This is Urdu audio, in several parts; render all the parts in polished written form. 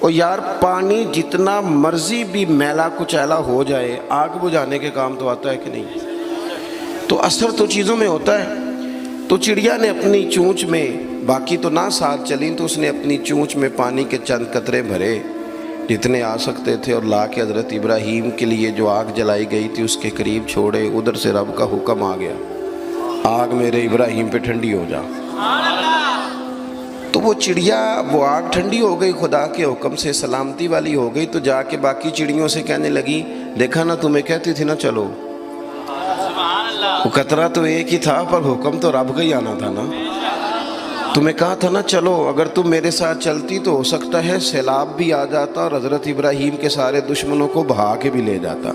اور یار پانی جتنا مرضی بھی میلا کچیلا ہو جائے، آگ بجھانے کے کام تو آتا ہے کہ نہیں؟ تو اثر تو چیزوں میں ہوتا ہے۔ تو چڑیا نے اپنی چونچ میں، باقی تو نہ ساتھ چلیں، تو اس نے اپنی چونچ میں پانی کے چند قطرے بھرے جتنے آ سکتے تھے، اور لا کے حضرت ابراہیم کے لیے جو آگ جلائی گئی تھی اس کے قریب چھوڑے۔ ادھر سے رب کا حکم آ گیا، آگ میرے ابراہیم پہ ٹھنڈی ہو جا۔ تو وہ چڑیا، وہ آگ ٹھنڈی ہو گئی، خدا کے حکم سے سلامتی والی ہو گئی۔ تو جا کے باقی چڑیوں سے کہنے لگی، دیکھا نا تمہیں کہتی تھی نا چلو، وہ قطرہ تو ایک ہی تھا پر حکم تو رب کا ہی آنا تھا نا، تمہیں کہا تھا نا چلو، اگر تم میرے ساتھ چلتی تو ہو سکتا ہے سیلاب بھی آ جاتا اور حضرت ابراہیم کے سارے دشمنوں کو بہا کے بھی لے جاتا۔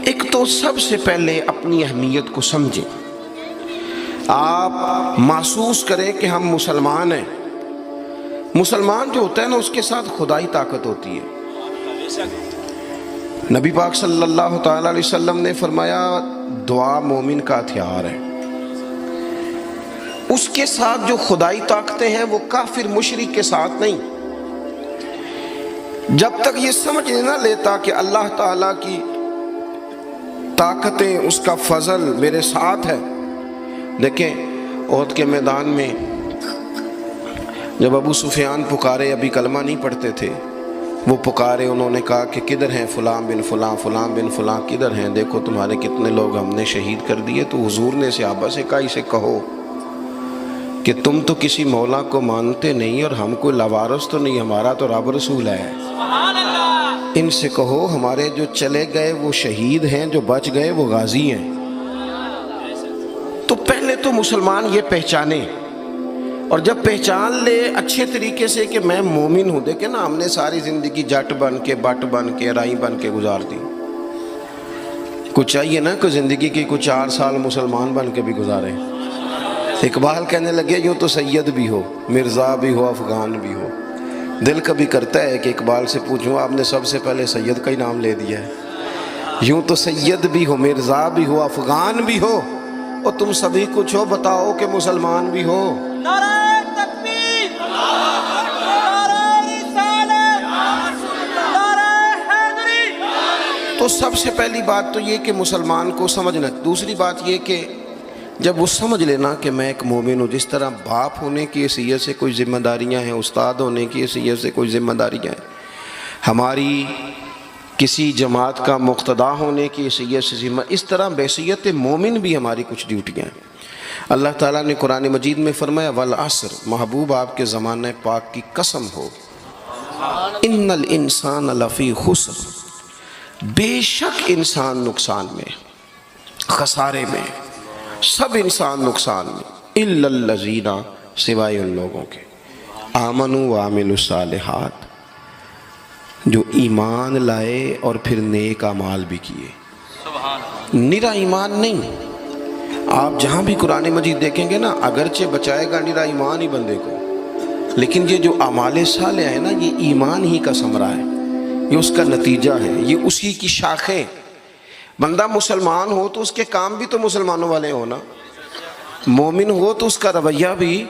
ایک تو سب سے پہلے اپنی اہمیت کو سمجھیں، آپ محسوس کریں کہ ہم مسلمان ہیں۔ مسلمان جو ہوتا ہے نا اس کے ساتھ خدائی طاقت ہوتی ہے۔ نبی پاک صلی اللہ تعالیٰ علیہ وسلم نے فرمایا دعا مومن کا ہتھیار ہے، اس کے ساتھ جو خدائی طاقتیں ہیں وہ کافر مشرک کے ساتھ نہیں۔ جب تک یہ سمجھ نہ لیتا کہ اللہ تعالیٰ کی طاقتیں، اس کا فضل میرے ساتھ ہے۔ دیکھیں احد کے میدان میں جب ابو سفیان پکارے، ابھی کلمہ نہیں پڑھتے تھے، وہ پکارے، انہوں نے کہا کہ کدھر ہیں فلاں بن فلاں، فلاں بن فلاں کدھر ہیں، دیکھو تمہارے کتنے لوگ ہم نے شہید کر دیے۔ تو حضور نے صحابہ سے کہا اسے کہو کہ تم تو کسی مولا کو مانتے نہیں اور ہم کوئی لوارث تو نہیں، ہمارا تو رب رسول ہے، ان سے کہو ہمارے جو چلے گئے وہ شہید ہیں، جو بچ گئے وہ غازی ہیں۔ تو پہلے تو مسلمان یہ پہچانے، اور جب پہچان لے اچھے طریقے سے کہ میں مومن ہوں۔ دیکھیں نا ہم نے ساری زندگی جٹ بن کے، بٹ بن کے، رائی بن کے گزار دی، کچھ چاہیے نا کہ زندگی کی کچھ 4 سال مسلمان بن کے بھی گزارے۔ اقبال کہنے لگے یوں تو سید بھی ہو، مرزا بھی ہو، افغان بھی ہو۔ دل کبھی کرتا ہے کہ اقبال سے پوچھوں آپ نے سب سے پہلے سید کا ہی نام لے دیا ہے۔ یوں تو سید بھی ہو، مرزا بھی ہو، افغان بھی ہو، اور تم سبھی کچھ ہو، بتاؤ کہ مسلمان بھی ہو۔ نعرہ تکبیر، نعرہ رسالت، نعرہ حیدری۔ تو سب سے پہلی بات تو یہ کہ مسلمان کو سمجھنا۔ دوسری بات یہ کہ جب وہ سمجھ لینا کہ میں ایک مومن ہوں، جس طرح باپ ہونے کی حیثیت سے کوئی ذمہ داریاں ہیں، استاد ہونے کی حیثیت سے کوئی ذمہ داریاں ہیں، ہماری کسی جماعت کا مقتدا ہونے کی حیثیت سے ذمہ، اس طرح بحیثیت مومن بھی ہماری کچھ ڈیوٹیاں ہیں۔ اللہ تعالیٰ نے قرآن مجید میں فرمایا والعصر، محبوب آپ کے زمانہ پاک کی قسم ہو، ان الانسان لفی خسر، بے شک انسان نقصان میں، خسارے میں، سب انسان نقصان میں، الا الذین، سوائے ان لوگوں کے، آمنوا وعملوا الصالحات، جو ایمان لائے اور پھر نیک اعمال بھی کیے۔ نرا ایمان نہیں، آپ جہاں بھی قرآن مجید دیکھیں گے نا، اگرچہ بچائے گا نرا ایمان ہی بندے کو، لیکن یہ جو اعمال صالح ہے نا، یہ ایمان ہی کا ثمرہ ہے، یہ اس کا نتیجہ ہے، یہ اسی کی شاخیں۔ بندہ مسلمان ہو تو اس کے کام بھی تو مسلمانوں والے ہو نا، مومن ہو تو اس کا رویہ بھی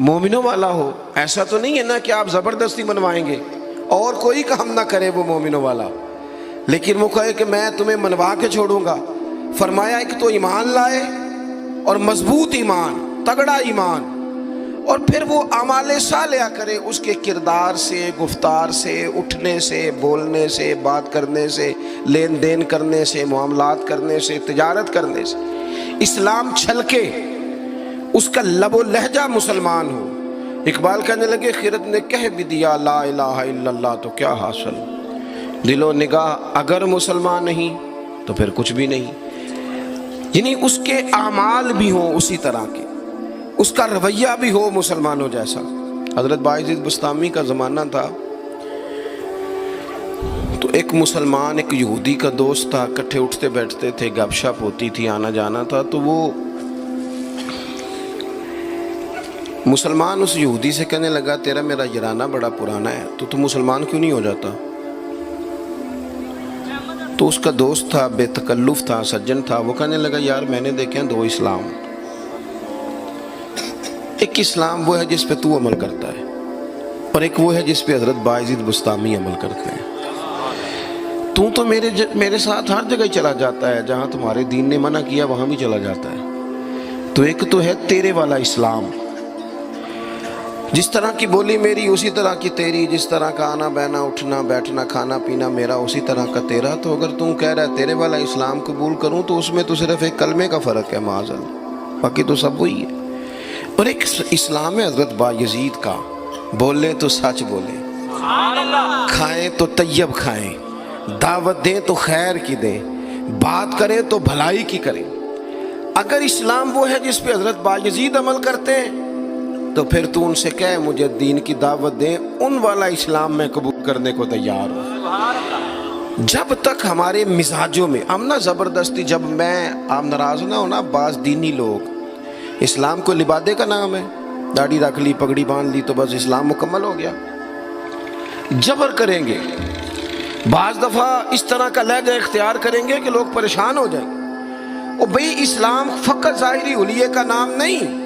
مومنوں والا ہو۔ ایسا تو نہیں ہے نا کہ آپ زبردستی منوائیں گے اور کوئی کام نہ کرے وہ مومنوں والا، لیکن وہ کہے کہ میں تمہیں منوا کے چھوڑوں گا۔ فرمایا ایک تو ایمان لائے، اور مضبوط ایمان، تگڑا ایمان، اور پھر وہ اعمال صالحہ کرے، اس کے کردار سے، گفتار سے، اٹھنے سے، بولنے سے، بات کرنے سے، لین دین کرنے سے، معاملات کرنے سے، تجارت کرنے سے اسلام چھلکے، اس کا لب و لہجہ مسلمان ہو۔ اقبال کہنے لگے خرد نے کہہ بھی دیا لا الہ الا اللہ تو کیا حاصل، دل و نگاہ اگر مسلمان نہیں تو پھر کچھ بھی نہیں۔ یعنی اس کے اعمال بھی ہوں اسی طرح کے، اس کا رویہ بھی ہو مسلمانوں جیسا۔ حضرت باعزید بستامی کا زمانہ تھا، تو ایک مسلمان ایک یہودی کا دوست تھا، اکٹھے اٹھتے بیٹھتے تھے، گپ شپ ہوتی تھی، آنا جانا تھا۔ تو وہ مسلمان اس یہودی سے کہنے لگا تیرا میرا یارانہ بڑا پرانا ہے، تو مسلمان کیوں نہیں ہو جاتا؟ تو اس کا دوست تھا، بے تکلف تھا، سجن تھا، وہ کہنے لگا یار میں نے دیکھے ہیں 2 اسلام، ایک اسلام وہ ہے جس پہ تو عمل کرتا ہے، اور ایک وہ ہے جس پہ حضرت باعزید بستامی عمل کرتے ہیں. تو میرے ساتھ ہر جگہ چلا جاتا ہے، جہاں تمہارے دین نے منع کیا وہاں بھی چلا جاتا ہے. تو ایک تو ہے تیرے والا اسلام، جس طرح کی بولی میری اسی طرح کی تیری، جس طرح کا آنا بہنا اٹھنا بیٹھنا کھانا پینا میرا اسی طرح کا تیرا. تو اگر تم کہہ رہا ہے تیرے والا اسلام قبول کروں تو اس میں تو صرف ایک کلمے کا فرق ہے معاذ اللہ، باقی تو سب وہی ہے. اور ایک اسلام ہے حضرت بایزید کا، بولے تو سچ بولے، کھائیں تو طیب کھائیں، دعوت دیں تو خیر کی دیں، بات کریں تو بھلائی کی کریں. اگر اسلام وہ ہے جس پہ حضرت بایزید عمل کرتے ہیں تو پھر تو ان سے کہے مجھے دین کی دعوت دیں، ان والا اسلام میں قبول کرنے کو تیار ہوں. جب تک ہمارے مزاجوں میں ہم نہ زبردستی، جب آپ ناراض نہ ہونا، بعض دینی لوگ اسلام کو لبادے کا نام ہے، داڑھی رکھ لی پگڑی باندھ لی تو بس اسلام مکمل ہو گیا، جبر کریں گے. بعض دفعہ اس طرح کا لہجہ اختیار کریں گے کہ لوگ پریشان ہو جائیں. اور بھئی اسلام فقط ظاہری حلیے کا نام نہیں.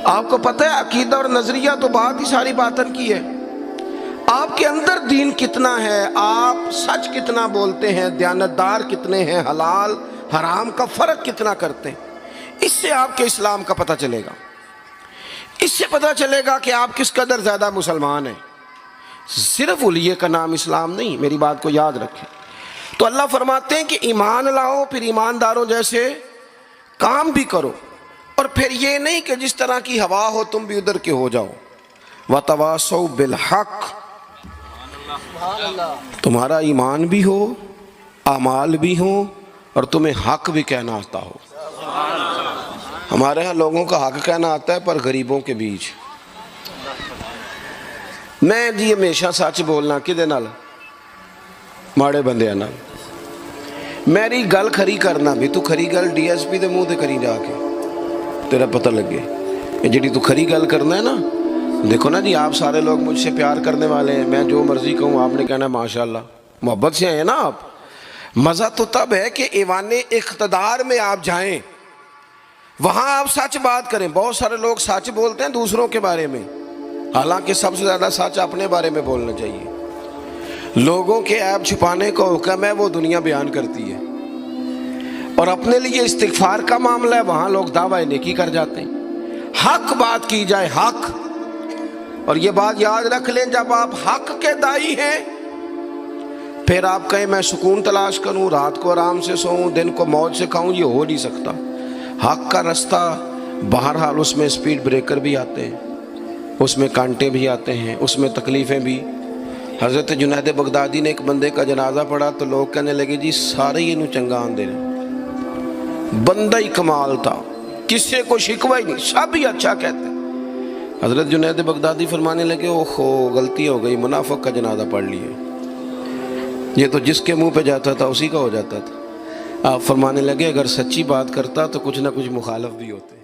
آپ کو پتہ ہے عقیدہ اور نظریہ تو بات ہی ساری باطن کی ہے. آپ کے اندر دین کتنا ہے، آپ سچ کتنا بولتے ہیں، دیانتدار کتنے ہیں، حلال حرام کا فرق کتنا کرتے ہیں، اس سے آپ کے اسلام کا پتہ چلے گا. اس سے پتہ چلے گا کہ آپ کس قدر زیادہ مسلمان ہیں. صرف حلیے کا نام اسلام نہیں، میری بات کو یاد رکھیں. تو اللہ فرماتے ہیں کہ ایمان لاؤ، پھر ایمانداروں جیسے کام بھی کرو، اور پھر یہ نہیں کہ جس طرح کی ہوا ہو تم بھی ادھر کے ہو جاؤ. وَتَوَاصَوْا بِالْحَقِّ، تمہارا ایمان بھی ہو، اعمال بھی ہوں، اور تمہیں حق بھی کہنا آتا ہو. ہمارے ہاں لوگوں کا حق کہنا آتا ہے پر غریبوں کے بیچ. میں جی ہمیشہ سچ بولنا کدے نال، ماڑے بندے نال. میری گل کھری کرنا بھی، تو کھری گل ڈی ایس پی دے منہ تے کری جا کے، تیرا پتہ لگے. یہ جڑی تو کھری گل کرنا ہے نا، دیکھو نا جی آپ سارے لوگ مجھ سے پیار کرنے والے ہیں، میں جو مرضی کہوں آپ نے کہنا ماشاءاللہ، محبت سے ہیں نا آپ. مزہ تو تب ہے کہ ایوان اقتدار میں آپ جائیں، وہاں آپ سچ بات کریں. بہت سارے لوگ سچ بولتے ہیں دوسروں کے بارے میں، حالانکہ سب سے زیادہ سچ اپنے بارے میں بولنا چاہیے. لوگوں کے عیب چھپانے کا حکم ہے وہ دنیا بیان کرتی ہے، اور اپنے لیے استغفار کا معاملہ ہے وہاں لوگ دعویٰ نیکی کر جاتے ہیں. حق بات کی جائے، حق. اور یہ بات یاد رکھ لیں، جب آپ حق کے دائی ہیں پھر آپ کہیں میں سکون تلاش کروں، رات کو آرام سے سوؤں، دن کو موج سے کھاؤں، یہ ہو نہیں سکتا. حق کا رستہ بہرحال اس میں سپیڈ بریکر بھی آتے ہیں، اس میں کانٹے بھی آتے ہیں، اس میں تکلیفیں بھی. حضرت جنید بغدادی نے ایک بندے کا جنازہ پڑھا تو لوگ کہنے لگے جی سارے ہی انہوں چنگا آندے رہے، بندہ ہی کمال تھا، کسی کو شکوہ ہی نہیں، سب ہی اچھا کہتے. حضرت جنید بغدادی فرمانے لگے اوہو غلطی ہو گئی، منافق کا جنازہ پڑھ لیے، یہ تو جس کے منہ پہ جاتا تھا اسی کا ہو جاتا تھا. آپ فرمانے لگے اگر سچی بات کرتا تو کچھ نہ کچھ مخالف بھی ہوتے.